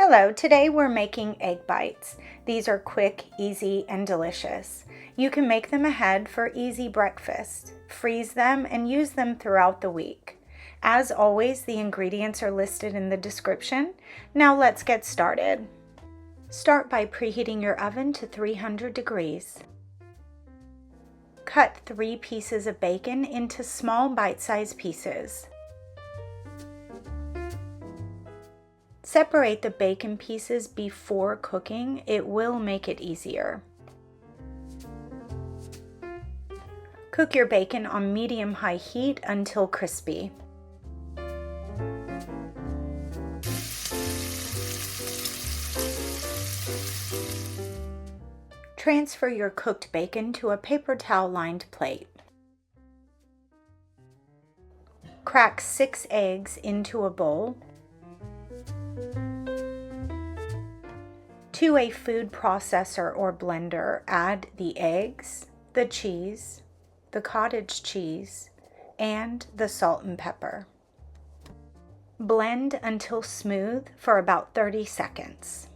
Hello, today we're making egg bites. These are quick, easy, and delicious. You can make them ahead for easy breakfast. Freeze them and use them throughout the week. As always, the ingredients are listed in the description. Now let's get started. Start by preheating your oven to 300 degrees. Cut 3 pieces of bacon into small bite-sized pieces. Separate the bacon pieces before cooking. It will make it easier. Cook your bacon on medium-high heat until crispy. Transfer your cooked bacon to a paper towel-lined plate. Crack 6 eggs into a bowl. To a food processor or blender, add the eggs, the cheese, the cottage cheese, and the salt and pepper. Blend until smooth for about 30 seconds.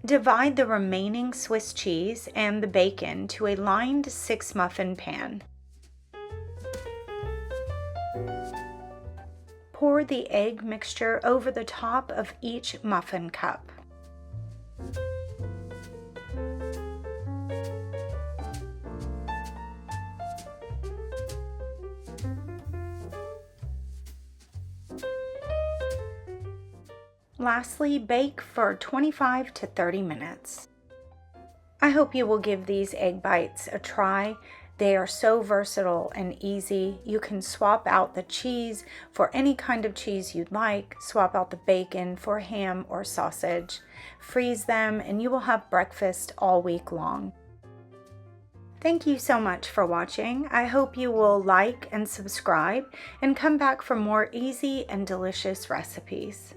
Divide the remaining Swiss cheese and the bacon to a lined 6 muffin pan. Pour the egg mixture over the top of each muffin cup. Lastly, bake for 25 to 30 minutes. I hope you will give these egg bites a try. They are so versatile and easy. You can swap out the cheese for any kind of cheese you'd like, swap out the bacon for ham or sausage, freeze them, and you will have breakfast all week long. Thank you so much for watching. I hope you will like and subscribe and come back for more easy and delicious recipes.